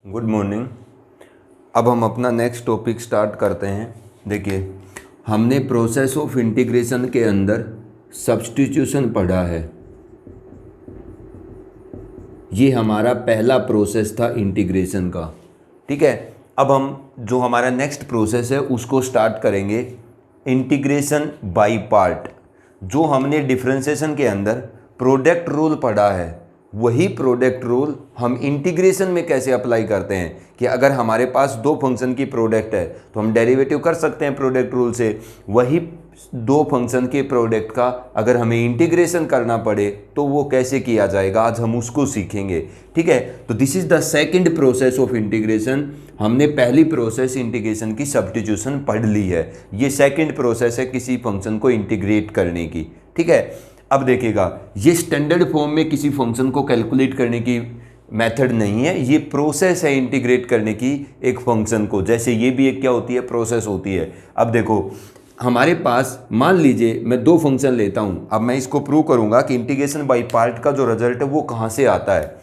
Good morning. अब हम अपना नेक्स्ट टॉपिक स्टार्ट करते हैं। देखिए, हमने प्रोसेस ऑफ इंटीग्रेशन के अंदर सब्स्टिट्यूशन पढ़ा है। ये हमारा पहला प्रोसेस था इंटीग्रेशन का। ठीक है, अब हम जो हमारा नेक्स्ट प्रोसेस है उसको स्टार्ट करेंगे इंटीग्रेशन बाय पार्ट। जो हमने डिफरेंशिएशन के अंदर प्रोडक्ट रूल पढ़ा है, वही प्रोडक्ट रूल हम इंटीग्रेशन में कैसे अप्लाई करते हैं कि अगर हमारे पास दो फंक्शन की प्रोडक्ट है तो हम डेरिवेटिव कर सकते हैं प्रोडक्ट रूल से। वही दो फंक्शन के प्रोडक्ट का अगर हमें इंटीग्रेशन करना पड़े तो वो कैसे किया जाएगा, आज हम उसको सीखेंगे। ठीक है, तो this is the second process of integration. हमने पहली प्रोसेस इंटीग्रेशन की सब्स्टिट्यूशन पढ़ ली है। ये सेकंड प्रोसेस है किसी फंक्शन को इंटीग्रेट करने की। ठीक है, अब देखिएगा, ये स्टैंडर्ड फॉर्म में किसी फंक्शन को कैलकुलेट करने की मेथड नहीं है, ये प्रोसेस है इंटीग्रेट करने की एक फंक्शन को। जैसे ये भी एक क्या होती है, प्रोसेस होती है। अब देखो, हमारे पास मान लीजिए मैं दो फंक्शन लेता हूँ। अब मैं इसको प्रूव करूँगा कि इंटीग्रेशन बाय पार्ट का जो रिजल्ट है वो कहाँ से आता है।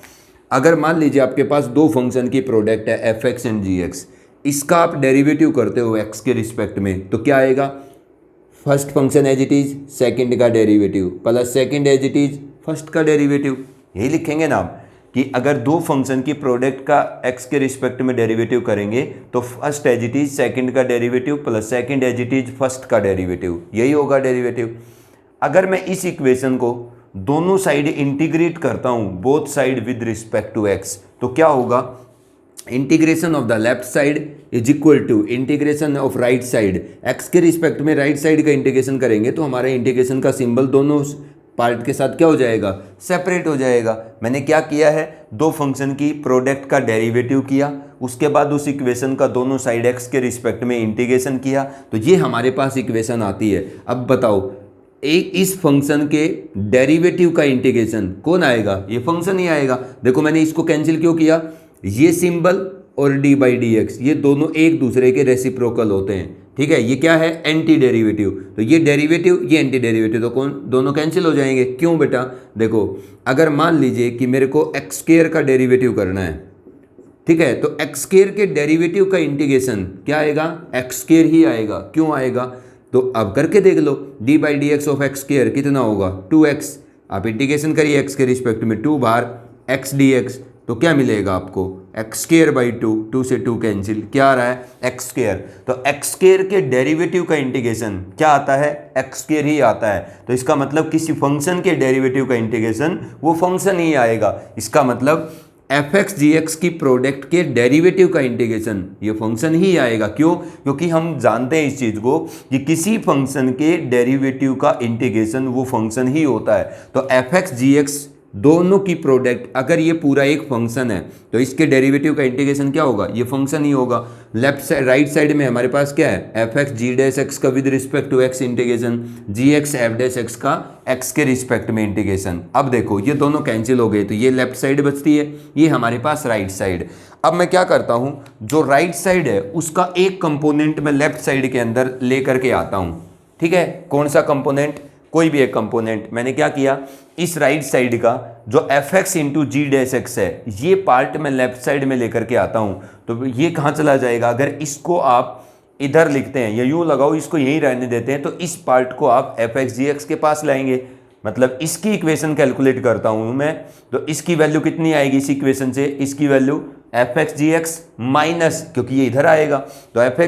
अगर मान लीजिए आपके पास दो फंक्शन की प्रोडक्ट है F X and G X, इसका आप डेरिवेटिव करते हो एक्स के रिस्पेक्ट में, तो क्या आएगा, first function as it is second का derivative plus second as it is first का डेरिवेटिव। यही लिखेंगे ना आप कि अगर दो फंक्शन की प्रोडक्ट का एक्स के रिस्पेक्ट में डेरिवेटिव करेंगे तो first as it is second का derivative plus second as it is first का डेरिवेटिव, यही होगा डेरिवेटिव। अगर मैं इस इक्वेशन को दोनों साइड इंटीग्रेट करता हूं, both side with respect to x, तो क्या होगा, integration of the left side is equal to integration of right side. X के रिस्पेक्ट में राइट साइड का इंटीग्रेशन करेंगे तो हमारे इंटीग्रेशन का सिंबल दोनों पार्ट के साथ क्या हो जाएगा, सेपरेट हो जाएगा। मैंने क्या किया है, दो फंक्शन की प्रोडक्ट का डेरिवेटिव किया, उसके बाद उस इक्वेशन का दोनों साइड एक्स के रिस्पेक्ट में इंटीग्रेशन किया, तो ये हमारे पास इक्वेशन आती है। अब बताओ, एक इस फंक्शन के डेरिवेटिव का इंटीग्रेशन कौन आएगा, ये फंक्शन ही आएगा। देखो मैंने इसको कैंसिल क्यों किया, ये सिंबल और डी बाई डी एक्स ये दोनों एक दूसरे के रेसिप्रोकल होते हैं। ठीक है, ये क्या है, एंटी डेरिवेटिव, तो ये डेरिवेटिव ये एंटी डेरिवेटिव, तो कौन, दोनों कैंसिल हो जाएंगे। क्यों बेटा, देखो अगर मान लीजिए कि मेरे को एक्स स्क्वायर का डेरिवेटिव करना है, ठीक है, तो एक्स स्क्वायर के डेरिवेटिव का इंटीग्रेशन क्या आएगा, एक्स स्क्वायर ही आएगा। क्यों आएगा, तो अब करके देख लो, d by D x of x square कितना होगा, 2x। आप इंटीग्रेशन करिए एक्स के रिस्पेक्ट में, 2 बार एक्स डी एक्स, तो क्या मिलेगा आपको, एक्स स्क्वायर बाई 2, 2 से 2 कैंसिल, क्या आ रहा है, एक्स स्क्वायर। तो एक्स स्क्वायर के डेरिवेटिव का इंटीग्रेशन क्या आता है, एक्स स्क्वायर ही आता है। तो इसका मतलब किसी फंक्शन के डेरिवेटिव का इंटीग्रेशन वो फंक्शन ही आएगा। इसका मतलब एफ एक्स जी एक्स की प्रोडक्ट के डेरिवेटिव का इंटीग्रेशन ये फंक्शन ही आएगा। क्यों, क्योंकि हम जानते हैं इस चीज़ को कि किसी फंक्शन के डेरिवेटिव का इंटीग्रेशन वो फंक्शन ही होता है। तो एफ एक्स जी एक्स दोनों की प्रोडक्ट, अगर ये पूरा एक फंक्शन है तो इसके डेरिवेटिव का इंटीग्रेशन क्या होगा, ये फंक्शन ही होगा। लेफ्ट साइड राइट साइड में हमारे पास क्या है, F X G dash X का with respect to x integration, G X F dash X का एक्स के रिस्पेक्ट में इंटीग्रेशन। अब देखो ये दोनों कैंसिल हो गए, तो ये लेफ्ट साइड बचती है, ये हमारे पास राइट साइड। अब मैं क्या करता हूँ, जो राइट साइड है उसका एक कंपोनेंट मैं लेफ्ट साइड के अंदर ले करके आता हूँ। ठीक है, कौन सा कंपोनेंट, कोई भी एक कंपोनेंट। मैंने क्या किया, इस राइट साइड का जो एफ एक्स इंटू जी डैश एक्स है, ये पार्ट मैं लेफ्ट साइड में लेकर के आता हूँ, तो ये कहाँ चला जाएगा, अगर इसको आप इधर लिखते हैं या यूँ लगाओ, इसको यहीं रहने देते हैं, तो इस पार्ट को आप एफ एक्स जी एक्स के पास लाएंगे। मतलब इसकी इक्वेशन कैलकुलेट करता हूँ मैं, तो इसकी वैल्यू कितनी आएगी इस इक्वेशन से, इसकी value F X G X minus, क्योंकि ये इधर आएगा, तो F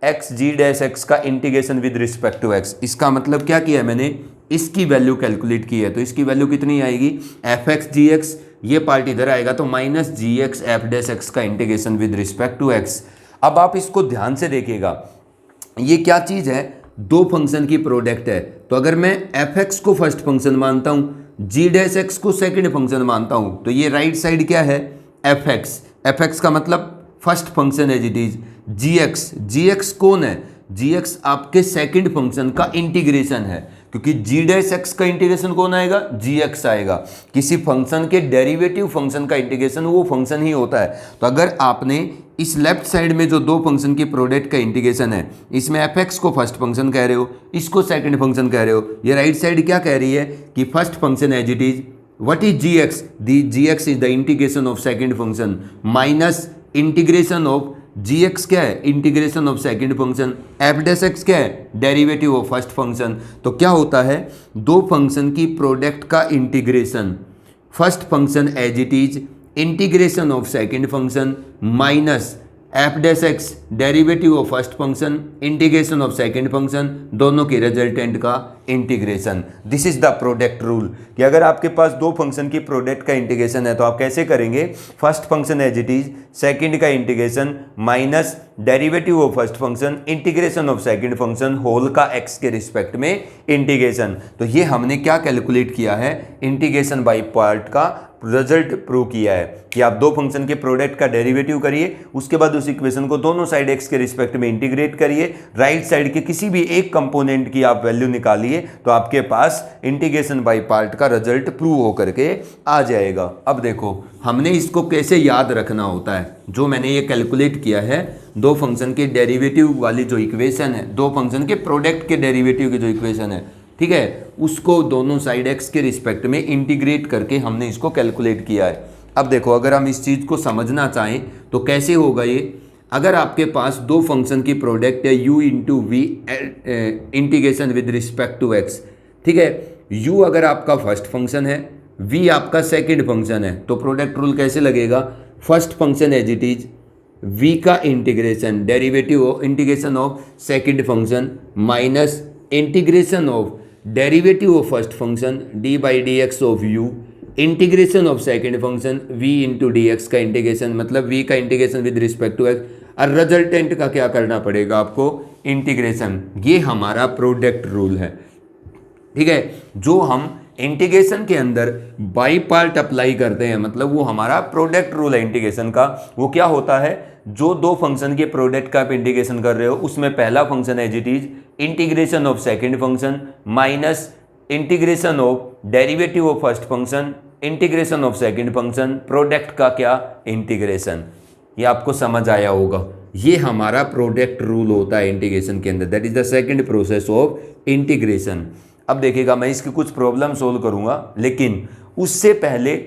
X G dash X का integration with respect to X. इसका मतलब क्या किया मैंने, इसकी वैल्यू कैलकुलेट की है, तो इसकी वैल्यू कितनी आएगी, एफ एक्स जी एक्स, ये पार्ट इधर आएगा तो minus G X F dash X का integration with respect to x. अब आप इसको ध्यान से देखिएगा, ये क्या चीज़ है, दो फंक्शन की प्रोडक्ट है। तो अगर मैं एफ एक्स को फर्स्ट फंक्शन मानता हूँ, जी डैश एक्स को सेकेंड फंक्शन मानता हूँ, तो ये राइट साइड क्या है, एफ एक्स का मतलब first function as it is, G X कौन है, जी एक्स आपके सेकंड फंक्शन का इंटीग्रेशन है, क्योंकि जी डैश एक्स का इंटीग्रेशन कौन आएगा, जी एक्स आएगा। किसी फंक्शन के डेरिवेटिव फंक्शन का इंटीग्रेशन वो फंक्शन ही होता है। तो अगर आपने इस लेफ्ट साइड में जो दो फंक्शन की प्रोडक्ट का इंटीग्रेशन है, इसमें एफ एक्स को फर्स्ट फंक्शन कह रहे हो, इसको सेकंड फंक्शन कह रहे हो, ये राइट साइड क्या कह रही है कि first function as it is what is G X? The G X is the integration of second function minus integration of G X क्या है? Integration of second function. F dash X क्या है? Derivative of first function. तो क्या होता है, दो function की प्रोडक्ट का integration, first function as it is, integration of second function minus F dash X derivative of first function integration of second function, दोनों के रिजल्टेंट का integration. This is the product rule कि अगर आपके पास दो function की product का integration है तो आप कैसे करेंगे? First function as it is, second का integration minus derivative of first function integration of second function whole का एक्स के रिस्पेक्ट में इंटीग्रेशन। तो ये हमने क्या कैलकुलेट किया है? इंटीग्रेशन बाई पार्ट का रिजल्ट प्रूव किया है कि आप दो फंक्शन के प्रोडक्ट का डेरिवेटिव करिए, उसके बाद उस इक्वेशन को दोनों साइड एक्स के रिस्पेक्ट में इंटीग्रेट करिए, राइट साइड के किसी भी एक कंपोनेंट की आप वैल्यू निकालिए तो आपके पास इंटीग्रेशन बाय पार्ट का रिजल्ट प्रूव होकर के आ जाएगा। अब देखो हमने इसको कैसे याद रखना होता है। जो मैंने ये कैलकुलेट किया है, दो फंक्शन के डेरिवेटिव वाली जो इक्वेशन है, दो फंक्शन के प्रोडक्ट के डेरिवेटिव की जो इक्वेशन है, ठीक है, उसको दोनों साइड एक्स के रिस्पेक्ट में इंटीग्रेट करके हमने इसको कैलकुलेट किया है। अब देखो अगर हम इस चीज़ को समझना चाहें तो कैसे होगा ये? अगर आपके पास दो फंक्शन की प्रोडक्ट है u into V integration with respect to x, ठीक है, u अगर आपका फर्स्ट फंक्शन है, v आपका सेकेंड फंक्शन है, तो प्रोडक्ट रूल कैसे लगेगा? First function as it is, v का integration derivative integration of second function minus integration of derivative of first function D by D x of U integration of second function v into D X का integration, मतलब v का integration with respect to x और resultant का क्या करना पड़ेगा आपको? Integration. ये हमारा प्रोडक्ट रूल है, ठीक है। जो हम इंटीग्रेशन के अंदर बाई पार्ट अप्लाई करते हैं, मतलब वो हमारा प्रोडक्ट रूल है इंटीग्रेशन का। वो क्या होता है? जो दो फंक्शन के प्रोडक्ट का आप इंटीग्रेशन कर रहे हो, उसमें पहला function as it is integration of second function minus integration of derivative of first function integration of second function, product का क्या? इंटीग्रेशन। ये आपको समझ आया होगा। ये हमारा प्रोडक्ट रूल होता है इंटीग्रेशन के अंदर, that is the second process of integration. अब देखिएगा मैं इसकी कुछ प्रॉब्लम सोल्व करूंगा, लेकिन उससे पहले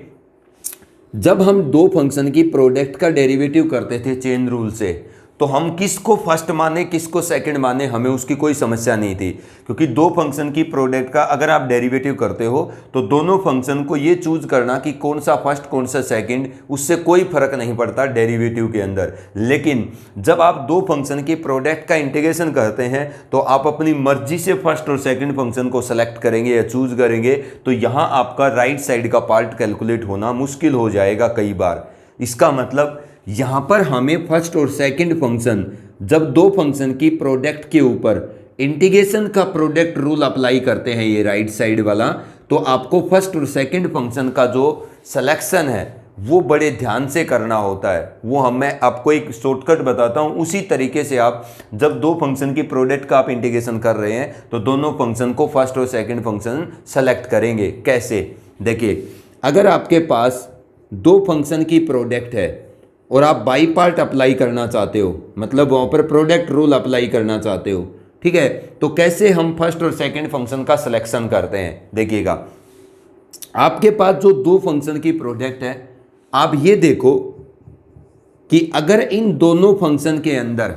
जब हम दो फंक्शन की प्रोडक्ट का डेरिवेटिव करते थे चेन रूल से, तो हम किसको फर्स्ट माने किसको सेकंड माने, हमें उसकी कोई समस्या नहीं थी, क्योंकि दो फंक्शन की प्रोडक्ट का अगर आप डेरिवेटिव करते हो तो दोनों फंक्शन को ये चूज करना कि कौन सा फर्स्ट कौन सा सेकंड, उससे कोई फर्क नहीं पड़ता डेरिवेटिव के अंदर। लेकिन जब आप दो फंक्शन की प्रोडक्ट का इंटीग्रेशन करते हैं तो आप अपनी मर्जी से फर्स्ट और सेकंड फंक्शन को सेलेक्ट करेंगे या चूज करेंगे, तो यहाँ आपका राइट साइड का पार्ट कैलकुलेट होना मुश्किल हो जाएगा कई बार। इसका मतलब यहां पर हमें फर्स्ट और सेकंड फंक्शन, जब दो फंक्शन की प्रोडक्ट के ऊपर इंटीग्रेशन का प्रोडक्ट रूल अप्लाई करते हैं, ये राइट साइड वाला, तो आपको फर्स्ट और सेकंड फंक्शन का जो सिलेक्शन है वो बड़े ध्यान से करना होता है। वो मैं आपको एक शॉर्टकट बताता हूं, उसी तरीके से आप जब दो फंक्शन की प्रोडक्ट का आप इंटीग्रेशन कर रहे हैं तो दोनों फंक्शन को फर्स्ट और सेकंड फंक्शन सेलेक्ट करेंगे। कैसे? देखिए, अगर आपके पास दो फंक्शन की प्रोडक्ट है और आप बाई पार्ट अप्लाई करना चाहते हो, मतलब वहां पर प्रोडक्ट रूल अप्लाई करना चाहते हो, ठीक है, तो कैसे हम फर्स्ट और सेकंड फंक्शन का सिलेक्शन करते हैं? देखिएगा, आपके पास जो दो फंक्शन की प्रोडक्ट है, आप ये देखो कि अगर इन दोनों फंक्शन के अंदर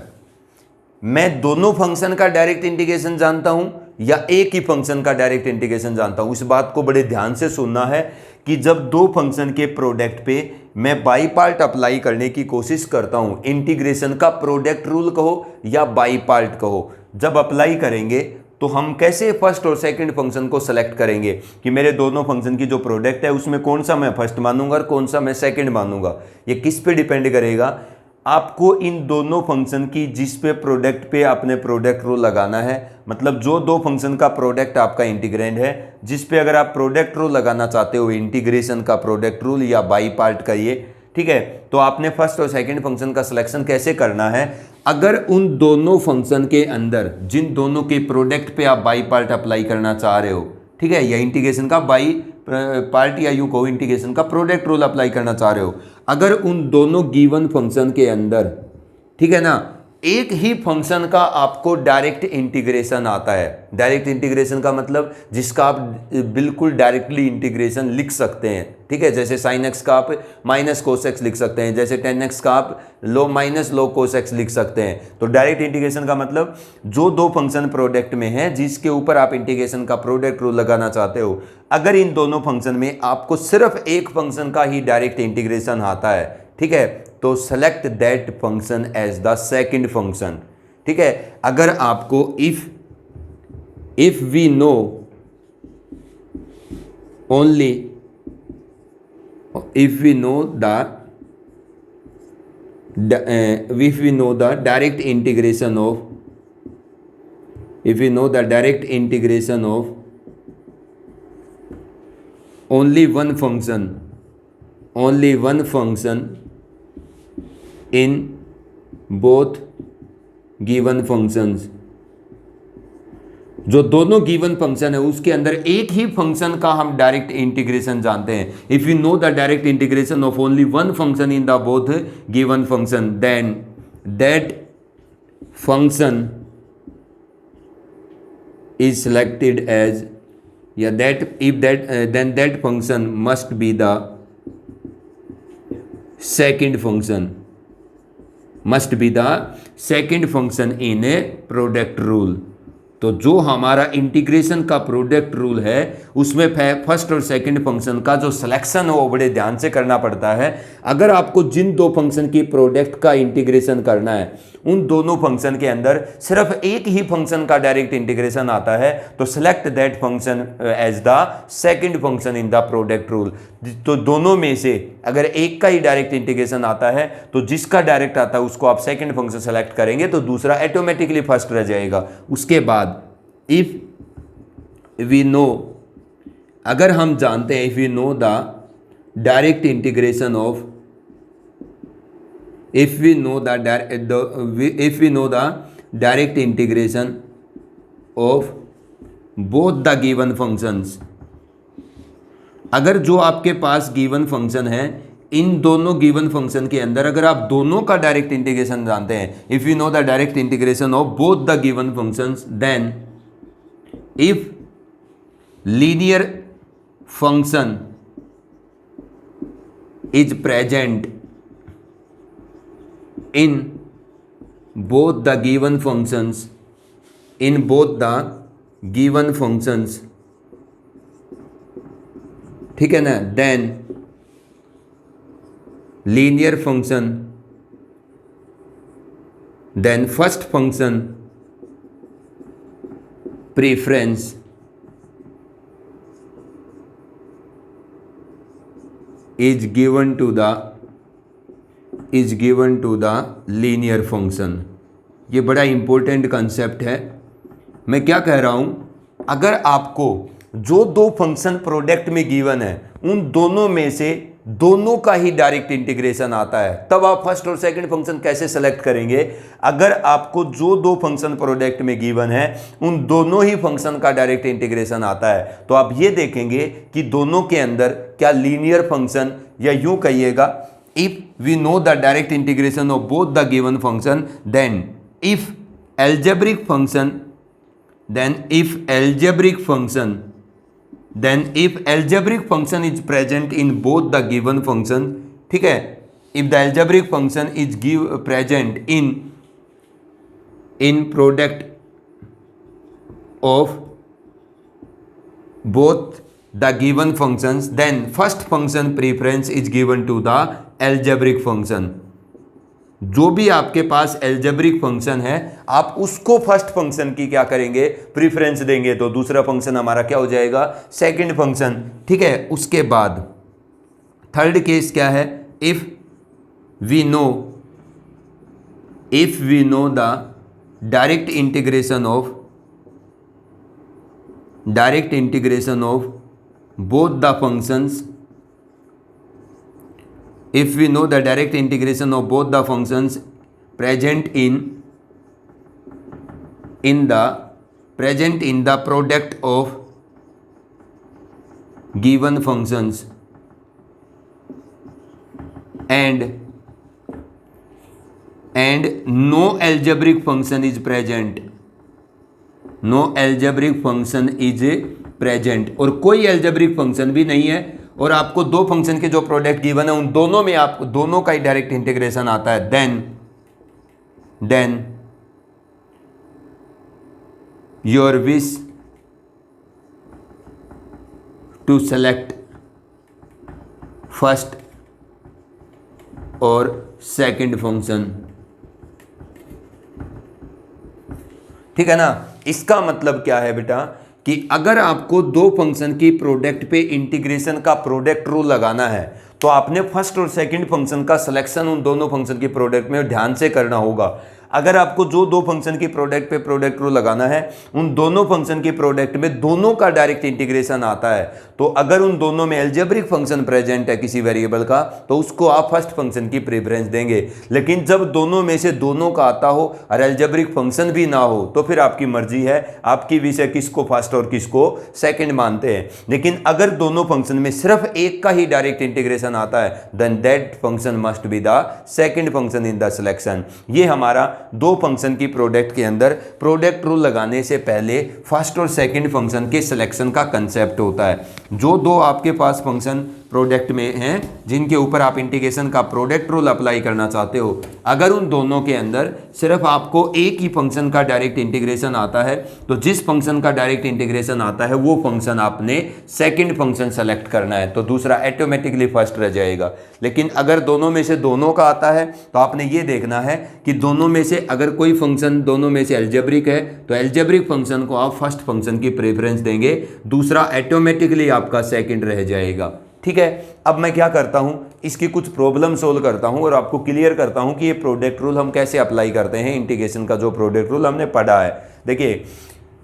मैं दोनों फंक्शन का डायरेक्ट इंटीग्रेशन जानता हूं या एक ही फंक्शन का डायरेक्ट इंटीग्रेशन जानता हूं, इस बात को बड़े ध्यान से सुनना है कि जब दो फंक्शन के प्रोडक्ट पे मैं बाई पार्ट अप्लाई करने की कोशिश करता हूं, इंटीग्रेशन का प्रोडक्ट रूल कहो या बाई पार्ट कहो, जब अप्लाई करेंगे तो हम कैसे फर्स्ट और सेकंड फंक्शन को सेलेक्ट करेंगे कि मेरे दोनों फंक्शन की जो प्रोडक्ट है उसमें कौन सा मैं फर्स्ट मानूंगा और कौन सा मैं सेकंड मानूंगा? ये किस पे डिपेंड करेगा? आपको इन दोनों फंक्शन की जिस पे प्रोडक्ट पे आपने प्रोडक्ट रूल लगाना है, मतलब जो दो फंक्शन का प्रोडक्ट आपका इंटीग्रेंड है, जिस पे अगर आप प्रोडक्ट रूल लगाना चाहते हो, इंटीग्रेशन का प्रोडक्ट रूल या बाई पार्ट करिए, ठीक है, तो आपने फर्स्ट और सेकंड फंक्शन का सिलेक्शन कैसे करना है? अगर उन दोनों फंक्शन के अंदर जिन दोनों के प्रोडक्ट पे आप बाई पार्ट अप्लाई करना चाह रहे हो, ठीक है, या इंटीग्रेशन का बाई पार्ट या यू को इंटीग्रेशन का प्रोडक्ट रूल अप्लाई करना चाह रहे हो, अगर उन दोनों गिवन फंक्शन के अंदर, ठीक है ना, एक ही फंक्शन का आपको डायरेक्ट इंटीग्रेशन आता है। डायरेक्ट इंटीग्रेशन का मतलब जिसका आप बिल्कुल डायरेक्टली इंटीग्रेशन लिख सकते हैं, ठीक है। जैसे साइन एक्स का आप माइनस कोस एक्स लिख सकते हैं, जैसे टेन एक्स का आप लो माइनस लो कोस एक्स लिख सकते हैं। तो डायरेक्ट इंटीग्रेशन का मतलब जो दो फंक्शन प्रोडक्ट में है जिसके ऊपर आप इंटीग्रेशन का प्रोडक्ट रूल लगाना चाहते हो, अगर इन दोनों फंक्शन में आपको सिर्फ एक फंक्शन का ही डायरेक्ट इंटीग्रेशन आता है, ठीक है, तो select that function as the second function, ठीक है। अगर आपको if we know only if we know the direct integration of only one function in both given functions, जो दोनों गिवन फंक्शन है उसके अंदर एक ही फंक्शन का हम डायरेक्ट इंटीग्रेशन जानते हैं। If you know the direct integration of only one function in the both given function, then that function is selected as या then that function must be the second function in a product rule। तो जो हमारा integration का product rule है उसमें first और second function का जो सिलेक्शन है वो बड़े ध्यान से करना पड़ता है। अगर आपको जिन दो फंक्शन की प्रोडक्ट का इंटीग्रेशन करना है उन दोनों फंक्शन के अंदर सिर्फ एक ही फंक्शन का डायरेक्ट इंटीग्रेशन आता है, तो select that function as the second function in the product rule. तो दोनों में से अगर एक का ही डायरेक्ट इंटीग्रेशन आता है तो जिसका डायरेक्ट आता है उसको आप सेकंड फंक्शन सेलेक्ट करेंगे तो दूसरा ऑटोमेटिकली फर्स्ट रह जाएगा। उसके बाद इफ वी नो, अगर हम जानते हैं if we know the direct integration of if we know the direct integration of both the given functions, अगर जो आपके पास गिवन फंक्शन है इन दोनों गिवन फंक्शन के अंदर अगर आप दोनों का डायरेक्ट इंटीग्रेशन जानते हैं, if you know the direct integration of both the given functions, then if linear function is present in both the given functions, ठीक है ना, then linear function, then first function preference is given to the linear function. ये बड़ा important concept है। मैं क्या कह रहा हूं, अगर आपको जो दो फंक्शन प्रोडक्ट में गिवन है उन दोनों में से दोनों का ही डायरेक्ट इंटीग्रेशन आता है, तब आप फर्स्ट और सेकंड फंक्शन कैसे सेलेक्ट करेंगे? अगर आपको जो दो फंक्शन प्रोडक्ट में गिवन है उन दोनों ही फंक्शन का डायरेक्ट इंटीग्रेशन आता है, तो आप ये देखेंगे कि दोनों के अंदर क्या लीनियर फंक्शन, या यूं कहिएगा if we know the direct integration of both the given function, then if algebraic function is present in both the given function, ठीक है, if the algebraic function is present in product of both the given functions, then first function preference is given to the algebraic function। जो भी आपके पास algebraic function है आप उसको first function की क्या करेंगे, प्रीफरेंस देंगे, तो दूसरा फंक्शन हमारा क्या हो जाएगा, सेकंड फंक्शन, ठीक है। उसके बाद थर्ड केस क्या है, if we know the direct integration of both the functions, if we know the direct integration of both the functions present in the product of given functions, and and no algebraic function is present, no algebraic function is present, और कोई algebraic function भी नहीं है, और आपको दो function के जो प्रोडक्ट गिवन है उन दोनों में आपको दोनों का ही डायरेक्ट इंटीग्रेशन आता है, then your wish to select first और सेकंड फंक्शन। ठीक है ना। इसका मतलब क्या है बेटा कि अगर आपको दो फंक्शन की प्रोडक्ट पे इंटीग्रेशन का प्रोडक्ट रूल लगाना है तो आपने फर्स्ट और सेकंड फंक्शन का सिलेक्शन उन दोनों फंक्शन की प्रोडक्ट में ध्यान से करना होगा। अगर आपको जो दो फंक्शन की प्रोडक्ट पे प्रोडक्ट रूल लगाना है उन दोनों फंक्शन की प्रोडक्ट में दोनों का डायरेक्ट इंटीग्रेशन आता है, तो अगर उन दोनों में एल्जेब्रिक फंक्शन प्रेजेंट है किसी वेरिएबल का तो उसको आप फर्स्ट फंक्शन की प्रेफरेंस देंगे। लेकिन जब दोनों में से दोनों का आता हो और एल्जेब्रिक फंक्शन भी ना हो तो फिर आपकी मर्जी है, आपकी विषय किसको फर्स्ट और किसको सेकंड मानते हैं। लेकिन अगर दोनों फंक्शन में सिर्फ एक का ही डायरेक्ट इंटीग्रेशन आता है then that function must be the second function in the selection. ये हमारा दो फंक्शन की प्रोडक्ट के अंदर प्रोडक्ट रूल लगाने से पहले फर्स्ट और सेकंड फंक्शन के सिलेक्शन का कंसेप्ट होता है। जो दो आपके पास फंक्शन प्रोडक्ट में हैं जिनके ऊपर आप इंटीग्रेशन का प्रोडक्ट रूल अप्लाई करना चाहते हो, अगर उन दोनों के अंदर सिर्फ आपको एक ही फंक्शन का डायरेक्ट इंटीग्रेशन आता है तो जिस फंक्शन का डायरेक्ट इंटीग्रेशन आता है वो फंक्शन आपने सेकंड फंक्शन सेलेक्ट करना है, तो दूसरा ऑटोमेटिकली फर्स्ट रह जाएगा। लेकिन अगर दोनों में से दोनों का आता है तो आपने ये देखना है कि दोनों में से अगर कोई फंक्शन दोनों में से एल्जेब्रिक है तो एल्जेब्रिक फंक्शन को आप फर्स्ट फंक्शन की प्रेफरेंस देंगे, दूसरा ऑटोमेटिकली आपका सेकंड रह जाएगा। ठीक है। अब मैं क्या करता हूं, इसकी कुछ प्रॉब्लम सोल्व करता हूं और आपको क्लियर करता हूं कि ये प्रोडक्ट रूल हम कैसे अप्लाई करते हैं। इंटीग्रेशन का जो प्रोडक्ट रूल हमने पढ़ा है, देखिए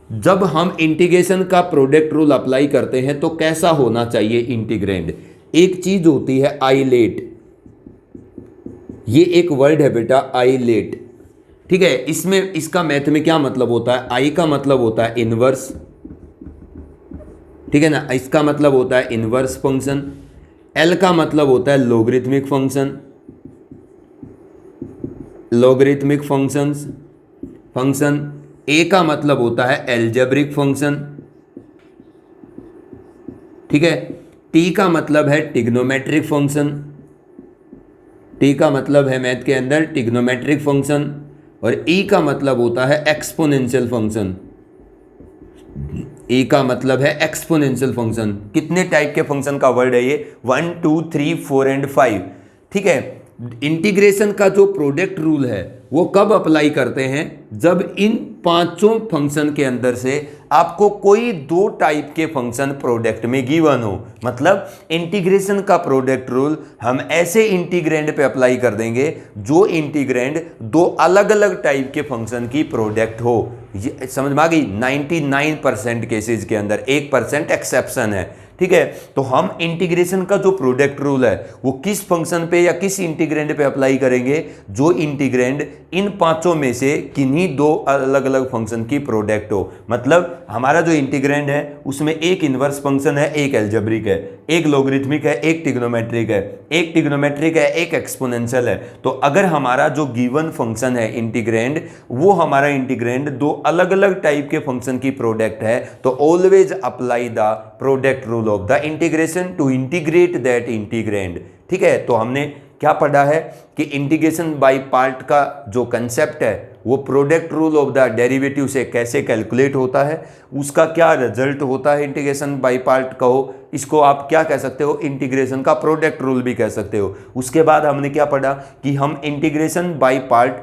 जब हम इंटीग्रेशन का प्रोडक्ट रूल अप्लाई करते हैं तो कैसा होना चाहिए इंटीग्रैंड। एक चीज होती है आइलेट, ये एक वर्ड है बेटा आइलेट। ठीक है। इसमें इसका मैथ में क्या मतलब होता है, आई का मतलब होता है इनवर्स, ठीक है ना, इसका मतलब होता है इनवर्स फंक्शन। एल का मतलब होता है logarithmic function, logarithmic functions function. A का मतलब होता है एल्जेब्रिक फंक्शन, ठीक है। टी का मतलब है टिग्नोमेट्रिक फंक्शन, टी का मतलब है मैथ के अंदर टिग्नोमेट्रिक फंक्शन, और ई का मतलब होता है एक्सपोनेंशियल फंक्शन। ई का मतलब है एक्सपोनेंशियल फंक्शन। कितने टाइप के फंक्शन का वर्ड है ये, 1 2 3 4 एंड 5। ठीक है। इंटीग्रेशन का जो प्रोडक्ट रूल है वो कब अप्लाई करते हैं, जब इन पांचों फंक्शन के अंदर से आपको कोई दो टाइप के फंक्शन प्रोडक्ट में गिवन हो। मतलब इंटीग्रेशन का प्रोडक्ट रूल हम ऐसे इंटीग्रैंड पे अप्लाई कर देंगे जो इंटीग्रैंड दो अलग अलग टाइप के फंक्शन की प्रोडक्ट हो। ये समझ में आ गई। 99% केसेज के अंदर 1% एक्सेप्शन है। ठीक है। तो हम इंटीग्रेशन का जो प्रोडक्ट रूल है वो किस फंक्शन पे या किस इंटीग्रैंड पे अप्लाई करेंगे, जो इंटीग्रैंड इन पांचों में से किन्हीं दो अलग अलग फंक्शन की प्रोडक्ट हो। मतलब हमारा जो इंटीग्रैंड है उसमें एक इनवर्स फंक्शन है, एक एल्जेब्रिक है, एक लॉगरिथमिक है, एक टिग्नोमेट्रिक है, एक टिग्नोमेट्रिक है, एक एक्सपोनेंशियल है। तो अगर हमारा जो गिवन फंक्शन है इंटीग्रैंड, वो हमारा इंटीग्रैंड दो अलग अलग टाइप के फंक्शन की प्रोडक्ट है, तो always apply the product rule of the integration to integrate that integrand. ठीक है। तो हमने क्या पढ़ा है कि इंटीग्रेशन बाय पार्ट का जो कंसेप्ट है वो product rule of the derivative से कैसे कैलकुलेट होता है, उसका क्या रिजल्ट होता है इंटीग्रेशन बाय पार्ट कहो, इसको आप क्या कह सकते हो, इंटीग्रेशन का प्रोडक्ट रूल भी कह सकते हो। उसके बाद हमने क्या पढ़ा कि हम इंटीग्रेशन बाय पार्ट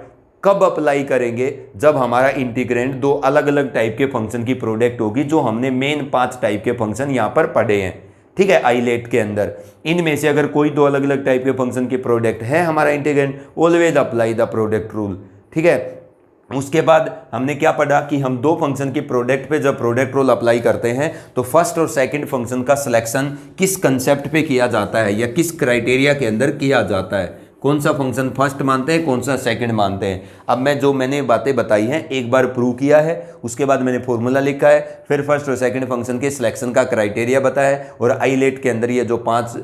कब अप्लाई करेंगे, जब हमारा इंटीग्रैंड दो अलग अलग टाइप के फंक्शन की प्रोडक्ट होगी, जो हमने मेन 5 टाइप के फंक्शन यहां पर पढ़े हैं। ठीक है। आइलेट के अंदर इनमें से अगर कोई दो अलग अलग टाइप के फंक्शन की प्रोडक्ट है हमारा integrand, always apply the product rule. ठीक है। उसके बाद हमने क्या पढ़ा कि हम दो फंक्शन की प्रोडक्ट पे जब प्रोडक्ट रूल अप्लाई करते हैं तो फर्स्ट और सेकंड फंक्शन का सिलेक्शन किस कंसेप्ट पे किया जाता है या किस क्राइटेरिया के अंदर किया जाता है, कौन सा फंक्शन फर्स्ट मानते हैं, कौन सा सेकंड मानते हैं। अब मैंने बातें बताई हैं एक बार प्रूव किया है, उसके बाद मैंने फॉर्मूला लिखा है, फिर फर्स्ट और सेकंड फंक्शन के सिलेक्शन का क्राइटेरिया बताया है, और आइलेट के अंदर ये जो 5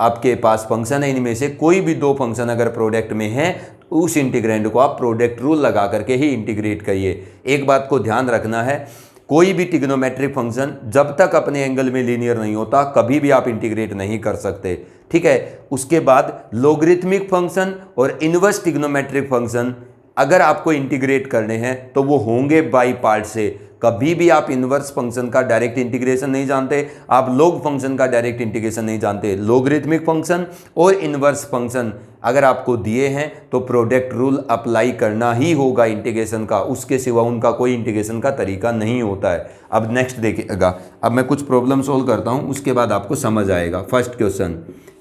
आपके पास फंक्शन है, इनमें से कोई भी दो फंक्शन अगर प्रोडक्ट में है तो उस इंटीग्रैंड को आप प्रोडक्ट रूल लगा करके ही इंटीग्रेट करिए। एक बात को ध्यान रखना है, कोई भी ट्रिग्नोमेट्रिक फंक्शन जब तक अपने एंगल में लीनियर नहीं होता कभी भी आप इंटीग्रेट नहीं कर सकते, ठीक है। उसके बाद लोगरिथमिक फंक्शन और इनवर्स ट्रिग्नोमेट्रिक फंक्शन अगर आपको इंटीग्रेट करने हैं तो वो होंगे बाई पार्ट से। कभी भी आप इनवर्स फंक्शन का डायरेक्ट इंटीग्रेशन नहीं जानते, आप लोग फंक्शन का डायरेक्ट इंटीग्रेशन नहीं जानते। लोगरिथमिक फंक्शन और इनवर्स फंक्शन अगर आपको दिए हैं तो प्रोडक्ट रूल अप्लाई करना ही होगा इंटीग्रेशन का, उसके सिवा उनका कोई इंटीग्रेशन का तरीका नहीं होता है। अब नेक्स्ट देखिएगा, अब मैं कुछ प्रॉब्लम सोल्व करता हूं, उसके बाद आपको समझ आएगा। फर्स्ट क्वेश्चन,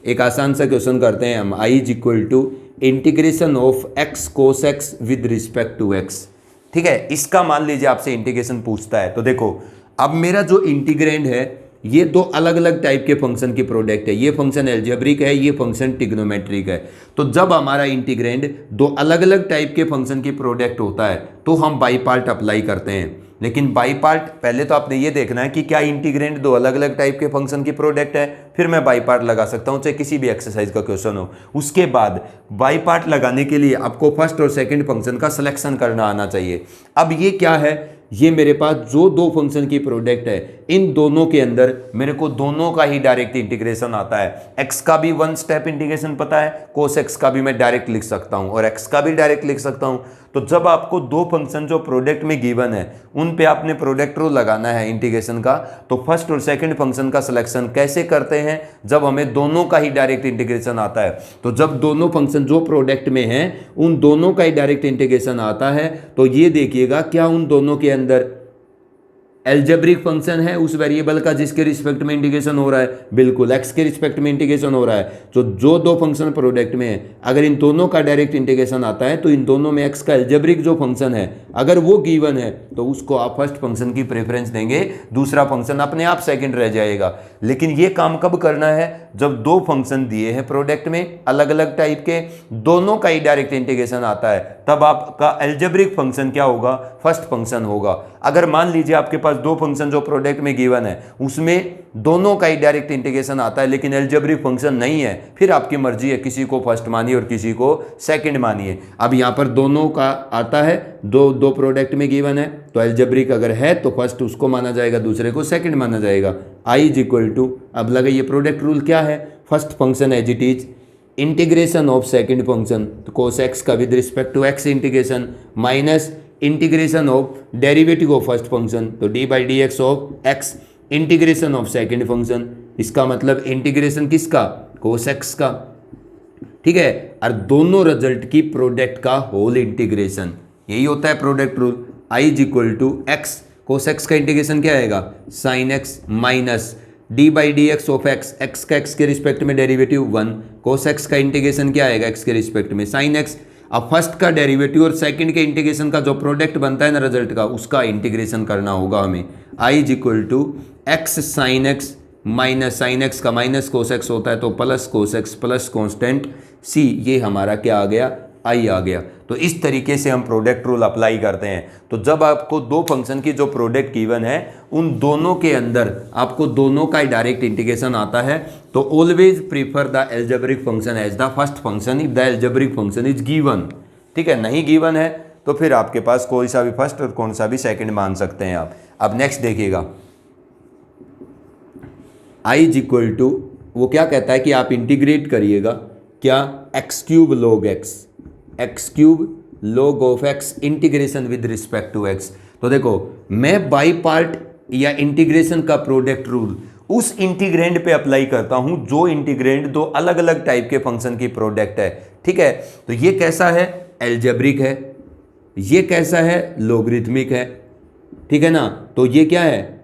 एक आसान सा क्वेश्चन करते हैं हम। I is equal to integration of x cos x with respect to x, ठीक है। इसका मान लीजिए आपसे इंटीग्रेशन पूछता है, तो देखो अब मेरा जो इंटीग्रैंड है ये दो अलग अलग टाइप के फंक्शन की प्रोडक्ट है। ये फंक्शन एल्जेब्रिक है, ये फंक्शन ट्रिग्नोमेट्रिक है। तो जब हमारा इंटीग्रैंड दो अलग अलग टाइप के फंक्शन की प्रोडक्ट होता है तो हम बाई पार्ट अप्लाई करते हैं। लेकिन बाई पार्ट पहले तो आपने ये देखना है कि क्या इंटीग्रैंड दो अलग अलग टाइप के फंक्शन की प्रोडक्ट है, फिर मैं बाई पार्ट लगा सकता हूं, चाहे किसी भी एक्सरसाइज का क्वेश्चन हो। उसके बाद बाई पार्ट लगाने के लिए आपको फर्स्ट और सेकंड फंक्शन का सिलेक्शन करना आना चाहिए। अब ये क्या है, ये मेरे पास जो दो फंक्शन की प्रोडक्ट है इन दोनों के अंदर मेरे को दोनों का ही डायरेक्ट इंटीग्रेशन आता है। एक्स का भी वन स्टेप इंटीग्रेशन पता है, कोस एक्स का भी मैं डायरेक्ट लिख सकता हूं और एक्स का भी डायरेक्ट लिख सकता हूं। तो जब आपको दो फंक्शन जो प्रोडक्ट में गिवन है उन पे आपने प्रोडक्ट रूल लगाना है इंटीग्रेशन का, तो फर्स्ट और सेकंड फंक्शन का सिलेक्शन कैसे करते हैं, जब हमें दोनों का ही डायरेक्ट इंटीग्रेशन आता है। तो जब दोनों फंक्शन जो प्रोडक्ट में हैं उन दोनों का ही डायरेक्ट इंटीग्रेशन आता है, तो ये देखिएगा क्या उन दोनों के अंदर एल्जेब्रिक फंक्शन है उस वेरिएबल का जिसके रिस्पेक्ट में इंटीग्रेशन हो रहा है, बिल्कुल एक्स के रिस्पेक्ट में इंटीग्रेशन हो रहा है। तो जो दो फंक्शन प्रोडक्ट में है अगर इन दोनों का डायरेक्ट इंटीग्रेशन आता है तो इन दोनों में एक्स का एल्जेब्रिक जो फंक्शन है अगर वो गिवन है तो उसको आप फर्स्ट फंक्शन की प्रेफरेंस देंगे, दूसरा फंक्शन अपने आप सेकंड रह जाएगा। लेकिन ये काम कब करना है, जब दो फंक्शन दिए हैं प्रोडक्ट में अलग अलग टाइप के, दोनों का ही डायरेक्ट इंटीग्रेशन आता है, तब आपका एल्जेब्रिक फंक्शन क्या होगा, फर्स्ट फंक्शन होगा। अगर मान लीजिए आपके पास दो फंक्शन जो प्रोडक्ट में गिवन है उसमें दोनों का ही डायरेक्ट इंटीग्रेशन आता है लेकिन एल्जेब्रिक फंक्शन नहीं है, फिर आपकी मर्जी है, किसी को फर्स्ट मानिए और किसी को सेकंड मानिए। अब यहां पर दोनों का आता है, दो प्रोडक्ट में गिवन है तो एल्जेब्रिक अगर है तो फर्स्ट उसको माना जाएगा, दूसरे को सेकंड माना जाएगा। आई इज इक्वल टू, अब लगाइए प्रोडक्ट रूल क्या है, first function as it is integration of second function, तो कोस एक्स का with respect to x integration minus integration of derivative of first function, तो d by D x of x integration of second function. इसका मतलब integration किसका, कोस x का, ठीक है। और दोनों रिजल्ट की प्रोडक्ट का होल इंटीग्रेशन, यही होता है product rule. I is equal to x, cos x का इंटीग्रेशन क्या आएगा, sine x minus d by D x of x, x का एक्स के रिस्पेक्ट में डेरिवेटिव 1, कोस एक्स का इंटीग्रेशन क्या आएगा एक्स के रिस्पेक्ट में साइन एक्स। अब फर्स्ट का डेरिवेटिव और सेकंड के इंटीग्रेशन का जो प्रोडक्ट बनता है ना रिजल्ट का, उसका इंटीग्रेशन करना होगा हमें। I is equal to x sine x minus sine x का माइनस कोस एक्स होता है तो plus cos x plus constant C, ये हमारा क्या आ गया, आई आ गया। तो इस तरीके से हम प्रोडक्ट रूल अप्लाई करते हैं। तो जब आपको दो फंक्शन की जो प्रोडक्ट गिवन है उन दोनों के अंदर आपको दोनों का डायरेक्ट इंटीग्रेशन आता है, तो always prefer the algebraic function as the first function if the algebraic function is given, ठीक है। नहीं गिवन है तो फिर आपके पास कोई सा भी फर्स्ट और कौन सा भी सेकंड मान सकते हैं आप। अब नेक्स्ट देखिएगा, आई इज इक्वल टू, वो क्या कहता है कि आप इंटीग्रेट करिएगा क्या, x cube log x, x cube log of x integration with respect to x. तो देखो मैं बाई पार्ट या इंटीग्रेशन का प्रोडक्ट रूल उस इंटीग्रेंड पे अप्लाई करता हूं जो इंटीग्रेंड दो अलग अलग टाइप के फंक्शन की प्रोडक्ट है, ठीक है। तो ये कैसा है, एल्जेब्रिक है, ये कैसा है, लोगरिथमिक है, ठीक है ना। तो ये क्या है,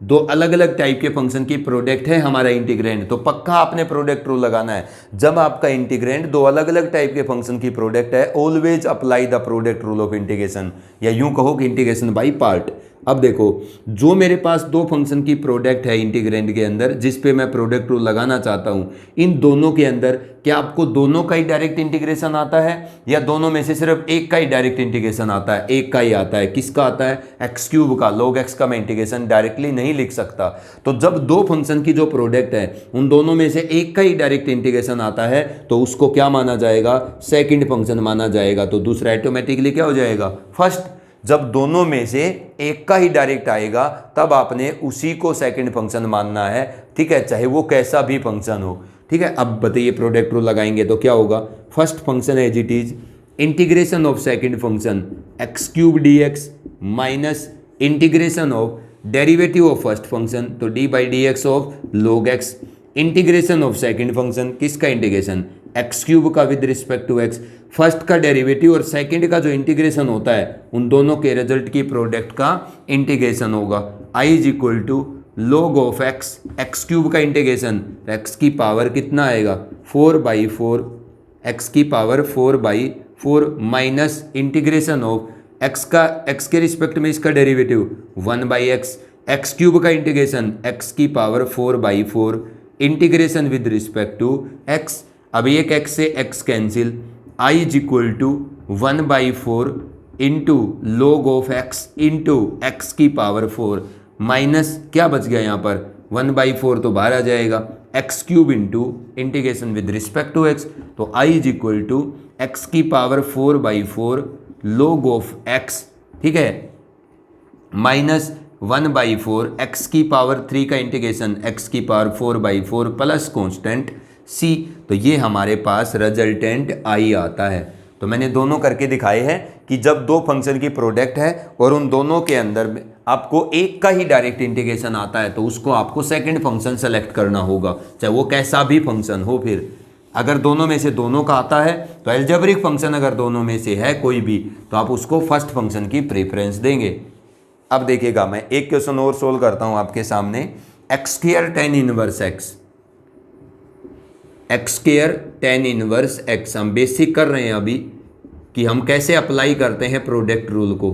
दो अलग अलग टाइप के फंक्शन की प्रोडक्ट है हमारा इंटीग्रेंड, तो पक्का आपने प्रोडक्ट रूल लगाना है। जब आपका इंटीग्रेंड दो अलग अलग टाइप के फंक्शन की प्रोडक्ट है, always apply the product rule of integration, या यूं कहो कि इंटीग्रेशन बाई पार्ट। अब देखो, जो मेरे पास दो फंक्शन की प्रोडक्ट है इंटीग्रेंड के अंदर, जिस पे मैं प्रोडक्ट रूल लगाना चाहता हूँ, इन दोनों के अंदर क्या आपको दोनों का ही डायरेक्ट इंटीग्रेशन आता है या दोनों में से सिर्फ एक का ही डायरेक्ट इंटीग्रेशन आता है? एक का ही आता है। किसका आता है? एक्स क्यूब का। log x का मैं इंटीग्रेशन डायरेक्टली नहीं लिख सकता। तो जब दो फंक्शन की जो प्रोडक्ट है उन दोनों में से एक का ही डायरेक्ट इंटीग्रेशन आता है तो उसको क्या माना जाएगा? सेकंड फंक्शन माना जाएगा। तो दूसरा ऑटोमेटिकली क्या हो जाएगा? फर्स्ट। जब दोनों में से एक का ही डायरेक्ट आएगा तब आपने उसी को सेकंड फंक्शन मानना है, ठीक है, चाहे वो कैसा भी फंक्शन हो, ठीक है। अब बताइए प्रोडक्ट रूल लगाएंगे तो क्या होगा? First function as it is integration of second function x cube d x minus integration of derivative of first function, तो d by D x of log x, integration of second function, किसका integration? X cube का with respect to x. First का derivative और second का जो integration होता है उन दोनों के रिजल्ट की प्रोडक्ट का इंटीग्रेशन होगा। I is equal to log of x, x cube का इंटीग्रेशन, एक्स की पावर कितना आएगा? 4/4, एक्स की power 4/4 minus integration of x का, एक्स के रिस्पेक्ट में इसका डेरिवेटिव 1/x, एक्स क्यूब का इंटीग्रेशन एक्स की power 4/4 integration with respect to x. अब एक एक्स से x cancel, I is equal to 1/4 into log of x into x की पावर 4 माइनस क्या बच गया यहाँ पर? 1/4 तो बाहर आ जाएगा, x cube into integration with respect to x. तो I is equal to x की पावर 4/4 log ऑफ एक्स, ठीक है, माइनस 1/4 एक्स की पावर 3 का इंटीग्रेशन एक्स की पावर 4/4 प्लस कॉन्स्टेंट सी। तो ये हमारे पास रिजल्टेंट आई आता है। तो मैंने दोनों करके दिखाए हैं कि जब दो फंक्शन की प्रोडक्ट है और उन दोनों के अंदर आपको एक का ही डायरेक्ट इंटीग्रेशन आता है तो उसको आपको सेकंड फंक्शन सेलेक्ट करना होगा, चाहे वो कैसा भी फंक्शन हो। फिर अगर दोनों में से दोनों का आता है तो एल्जेब्रिक फंक्शन अगर दोनों में से है कोई भी तो आप उसको फर्स्ट फंक्शन की प्रेफरेंस देंगे। अब देखिएगा, मैं एक क्वेश्चन और सोल्व करता हूं आपके सामने। X square tan inverse x, x square tan inverse x, हम बेसिक कर रहे हैं अभी कि हम कैसे अप्लाई करते हैं प्रोडक्ट रूल को,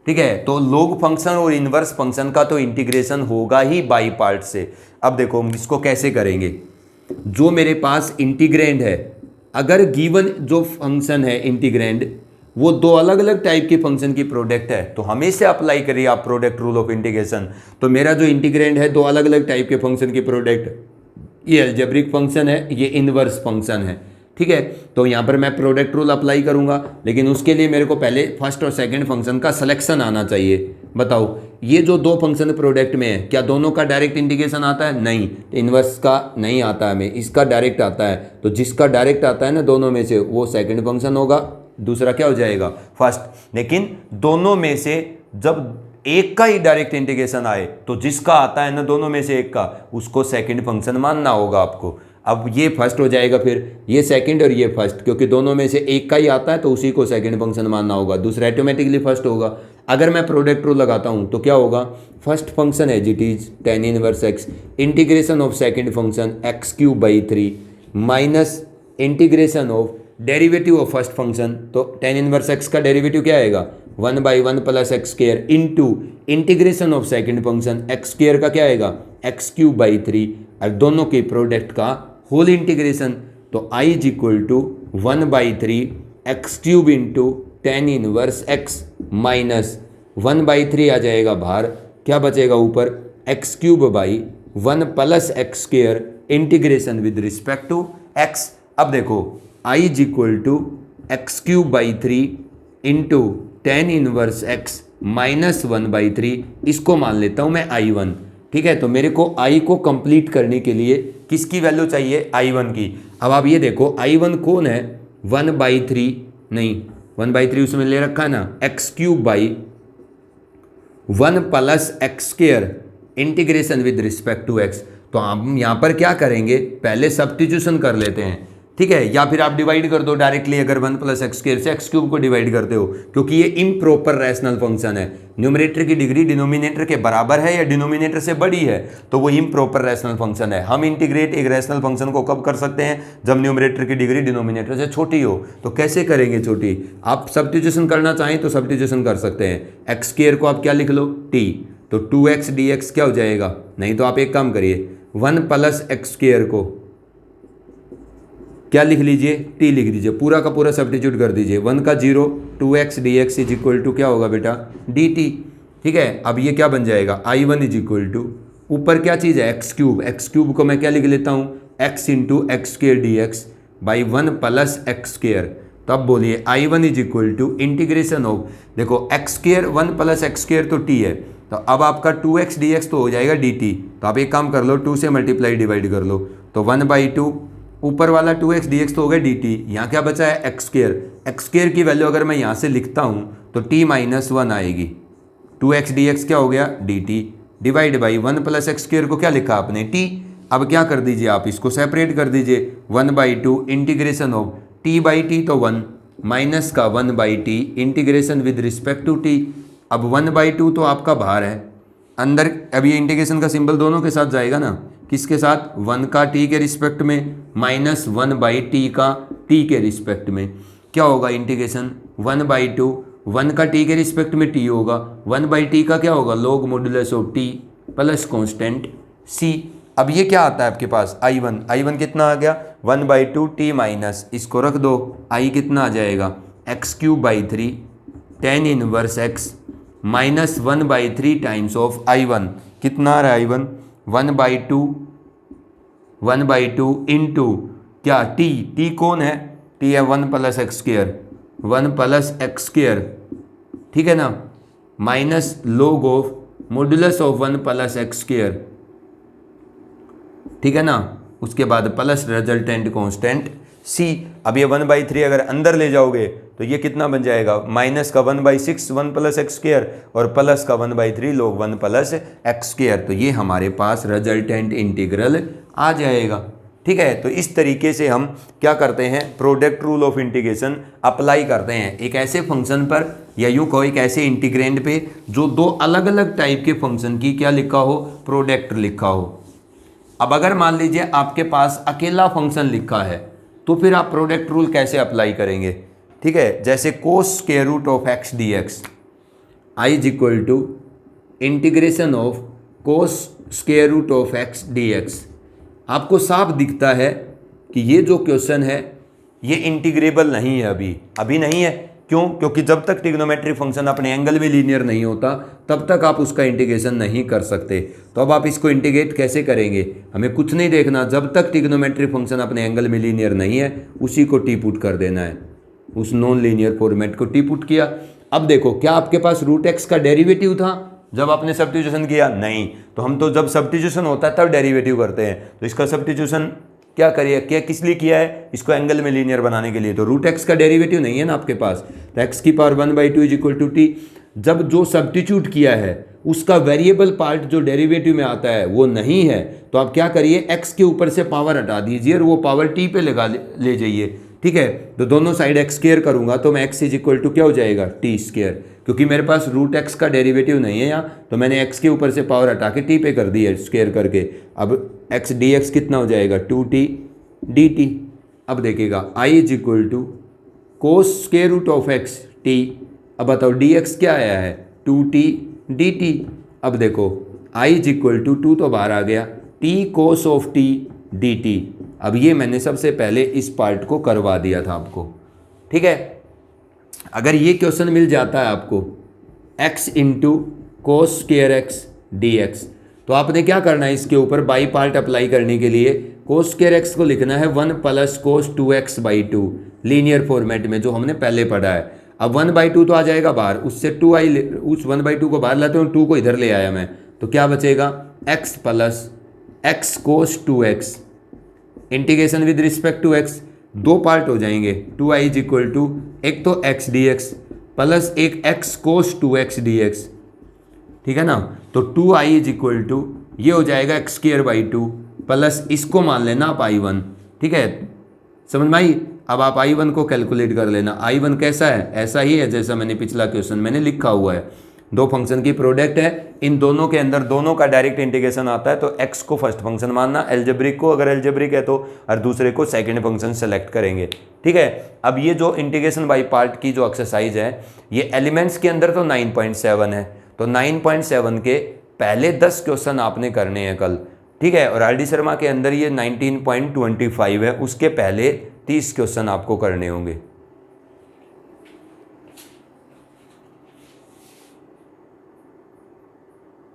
ठीक है। तो log फंक्शन और इनवर्स फंक्शन का तो इंटीग्रेशन होगा ही बाई पार्ट से। अब देखो हम इसको कैसे करेंगे। जो मेरे पास इंटीग्रेंड है, अगर गिवन जो फंक्शन है इंटीग्रेंड वो दो अलग अलग टाइप के फंक्शन की प्रोडक्ट है तो हमेशा अप्लाई करिए आप प्रोडक्ट रूल ऑफ इंटीग्रेशन। तो मेरा जो इंटीग्रेंड है दो अलग अलग टाइप के फंक्शन की प्रोडक्ट, ये अलजेब्रिक फंक्शन है, ये इनवर्स फंक्शन है, ठीक है। तो यहाँ पर मैं प्रोडक्ट रूल अप्लाई करूँगा, लेकिन उसके लिए मेरे को पहले फर्स्ट और सेकंड फंक्शन का सिलेक्शन आना चाहिए। बताओ ये जो दो फंक्शन प्रोडक्ट में है क्या दोनों का डायरेक्ट इंटीग्रेशन आता है? नहीं, तो इनवर्स का नहीं आता है, हमें इसका डायरेक्ट आता है। तो जिसका डायरेक्ट आता है ना दोनों में से वो सेकंड फंक्शन होगा, दूसरा क्या हो जाएगा? फर्स्ट। लेकिन दोनों में से जब एक का ही डायरेक्ट इंटीग्रेशन आए तो जिसका आता है ना दोनों में से एक का, उसको सेकंड फंक्शन मानना होगा आपको। अब ये फर्स्ट हो जाएगा, फिर ये सेकंड और ये फर्स्ट, क्योंकि दोनों में से एक का ही आता है तो उसी को सेकंड फंक्शन मानना होगा, दूसरा ऑटोमेटिकली फर्स्ट होगा। अगर मैं प्रोडक्ट रूल लगाता हूँ तो क्या होगा? First function as it is tan inverse x integration of second function x cube by 3 minus integration of derivative of first function. तो tan इनवर्स एक्स का डेरिवेटिव क्या आएगा? 1/1 plus x square into integration of second function x square का क्या आएगा? X cube by 3 और दोनों के प्रोडक्ट का होल इंटीग्रेशन। तो I is equal to 1/3 x cube into tan inverse x minus 1/3 आ जाएगा बाहर, क्या बचेगा ऊपर? X cube by 1 plus x square integration with respect to x. अब देखो I is equal to x cube by 3 into tan inverse x minus 1/3, इसको मान लेता हूँ मैं I1, ठीक है। तो मेरे को I को कंप्लीट करने के लिए किसकी वैल्यू चाहिए? I1 की। अब आप ये देखो I1 कौन है? 1/3 नहीं, 1/3 उसमें ले रखा है ना, x cube by 1 plus x square integration with respect to x. तो हम यहाँ पर क्या करेंगे? पहले सब्स्टिट्यूशन कर लेते हैं, ठीक है, या फिर आप डिवाइड कर दो डायरेक्टली, अगर 1 प्लस एक्स स्क्वायर से एक्स क्यूब को डिवाइड करते हो, क्योंकि ये इम्प्रॉपर रैशनल फंक्शन है। न्यूमरेटर की डिग्री डिनोमिनेटर के बराबर है या डिनोमिनेटर से बड़ी है तो वो इम्प्रॉपर रैशनल फंक्शन है। हम इंटीग्रेट एक रैशनल फंक्शन को कब कर सकते हैं, जब न्यूमरेटर की डिग्री डिनोमिनेटर से छोटी हो। तो कैसे करेंगे छोटी, आप सब्स्टिट्यूशन करना चाहें तो सब्स्टिट्यूशन कर सकते हैं। एक्स स्क्वायर को आप क्या लिख लो, टी, तो 2x dx क्या हो जाएगा, नहीं तो आप एक काम करिए 1 प्लस एक्स स्क्वायर को क्या लिख लीजिए, टी लिख दीजिए, पूरा का पूरा सब्स्टिट्यूट कर दीजिए, 1 का 0, 2x dx is equal to क्या होगा बेटा, dt। ठीक है, अब ये क्या बन जाएगा, I1 इज इक्वल टू, ऊपर क्या चीज़ है, एक्स क्यूब, एक्स क्यूब को मैं क्या लिख लेता हूँ, x into x square d x by 1 plus x square. तो अब बोलिए I1 is equal to integration of, देखो x square 1 plus x square तो t है, तो अब आपका 2x dx तो हो जाएगा dt। तो आप एक काम कर लो, 2 से मल्टीप्लाई डिवाइड कर लो, तो 1/2, ऊपर वाला 2x dx तो हो गया dt, यहाँ क्या बचा है एक्स स्क्वेयर। एक्स स्क्वेयर की वैल्यू अगर मैं यहाँ से लिखता हूँ तो t-1 आएगी, 2x dx क्या हो गया dt divide by 1 plus x square को क्या लिखा आपने t। अब क्या कर दीजिए, आप इसको सेपरेट कर दीजिए, 1/2 इंटीग्रेशन ऑफ t/t तो 1 माइनस का 1/t integration with respect to t। अब 1/2 तो आपका बाहर है, अंदर अब ये इंटीग्रेशन का सिंबल दोनों के साथ जाएगा ना, किसके साथ, 1 का t के रिस्पेक्ट में माइनस 1/t का t के रिस्पेक्ट में, क्या होगा इंटीग्रेशन 1/2, 1 का t के रिस्पेक्ट में t होगा, 1/t का क्या होगा log modulus of t plus constant c। अब ये क्या आता है आपके पास, I1 कितना आ गया 1/2 t माइनस, इसको रख दो, i कितना आ जाएगा x³/3 tan inverse x minus 1/3 times of I1, कितना आ रहा है I1 1/2 इंटू क्या t कौन है, t है 1 plus x square, 1 plus x square, ठीक है ना, minus log of modulus of 1 plus x square, ठीक है ना, उसके बाद प्लस रिजल्टेंट कांस्टेंट c। अब ये 1/3 अगर अंदर ले जाओगे तो ये कितना बन जाएगा, माइनस का 1/6 1 प्लस एक्स स्क्वेयर और प्लस का 1/3 log 1 प्लस एक्स स्क्वेयर। तो ये हमारे पास रिजल्टेंट इंटीग्रल आ जाएगा। ठीक है, तो इस तरीके से हम क्या करते हैं, product rule of integration apply करते हैं एक ऐसे फंक्शन पर, या यूँ कहो एक ऐसे इंटीग्रेंड पे जो दो अलग अलग टाइप के फंक्शन की क्या लिखा हो, प्रोडक्ट लिखा हो। अब अगर मान लीजिए आपके पास अकेला फंक्शन लिखा है तो फिर आप प्रोडक्ट रूल कैसे अप्लाई करेंगे। ठीक है, जैसे cos square root of x d x, I is equal to integration of cos square root of x d x. आपको साफ दिखता है कि ये जो क्वेश्चन है ये इंटीग्रेबल नहीं है, अभी नहीं है। क्यों? क्योंकि जब तक ट्रिग्नोमेट्रिक फंक्शन अपने एंगल में लीनियर नहीं होता तब तक आप उसका इंटीग्रेशन नहीं कर सकते। तो अब आप इसको इंटीग्रेट कैसे करेंगे, हमें कुछ नहीं देखना, जब तक ट्रिग्नोमेट्रिक फंक्शन अपने एंगल में लीनियर नहीं है उसी को टी पुट कर देना है, उस नॉन लीनियर फॉर्मेट को टी पुट किया। अब देखो, क्या आपके पास रूट एक्स का डेरिवेटिव था जब आपने सब्स्टिट्यूशन किया? नहीं। तो हम तो जब सब्स्टिट्यूशन होता है तब डेरिवेटिव करते हैं। तो इसका सब्स्टिट्यूशन क्या करिए, क्या किस लिए किया है, इसको एंगल में लीनियर बनाने के लिए। तो रूट एक्स का डेरिवेटिव नहीं है ना आपके पास, तो एक्स की power 1/2 is equal to t. जब जो सब्स्टिट्यूट किया है उसका वेरिएबल पार्ट जो डेरिवेटिव में आता है वो नहीं है, तो आप क्या करिए, एक्स के ऊपर से पावर हटा दीजिए और वो पावर टी पे लगा ले जाइए। ठीक है, तो दोनों साइड एक्स स्क्वायर करूंगा तो मैं एक्स इज इक्वल टू क्या हो जाएगा, टी स्क्वायर, क्योंकि मेरे पास रूट एक्स का डेरिवेटिव नहीं है यहाँ, तो मैंने एक्स के ऊपर से पावर हटा के टी पे कर दी है स्क्वायर करके। अब एक्स डी एक्स कितना हो जाएगा, 2t dt। अब देखिएगा i is equal to cos square root of x t. अब बताओ dx क्या आया है, 2t dt। अब देखो i इज इक्वल टू 2 तो बाहर आ गया, t cos of t dt। अब ये मैंने सबसे पहले इस पार्ट को करवा दिया था आपको। ठीक है, अगर ये क्वेश्चन मिल जाता है आपको x into cos square x d x, तो आपने क्या करना है, इसके ऊपर बाई पार्ट अप्लाई करने के लिए कोस स्क्वायर एक्स को लिखना है 1 plus cos 2x/2 linear format में, जो हमने पहले पढ़ा है। अब 1/2 तो आ जाएगा बाहर, उससे 2i, उस 1/2 को बाहर लाते हूँ, 2 को इधर ले आया मैं, तो क्या बचेगा, x plus x cos 2x integration with respect to x, दो पार्ट हो जाएंगे, 2i इज इक्वल टू एक तो x dx प्लस एक x कोस 2x dx। ठीक है ना, तो 2i इज इक्वल टू ये हो जाएगा x² बाई 2 प्लस इसको मान लेना आप i1। ठीक है, समझ में आई। अब आप I1 को कैलकुलेट कर लेना। I1 कैसा है, ऐसा ही है जैसा मैंने पिछला क्वेश्चन मैंने लिखा हुआ है, दो फंक्शन की प्रोडक्ट है, इन दोनों के अंदर दोनों का डायरेक्ट इंटीग्रेशन आता है, तो x को फर्स्ट फंक्शन मानना, एल्जेब्रिक को अगर एल्जेब्रिक है तो, और दूसरे को सेकंड फंक्शन सेलेक्ट करेंगे। ठीक है। अब ये जो इंटीग्रेशन बाय पार्ट की जो एक्सरसाइज है, ये एलिमेंट्स के अंदर तो 9.7 है, तो 9.7 के पहले 10 क्वेश्चन आपने करने हैं कल। ठीक है। और RD शर्मा के अंदर ये 19.25 है, उसके पहले 30 क्वेश्चन आपको करने होंगे।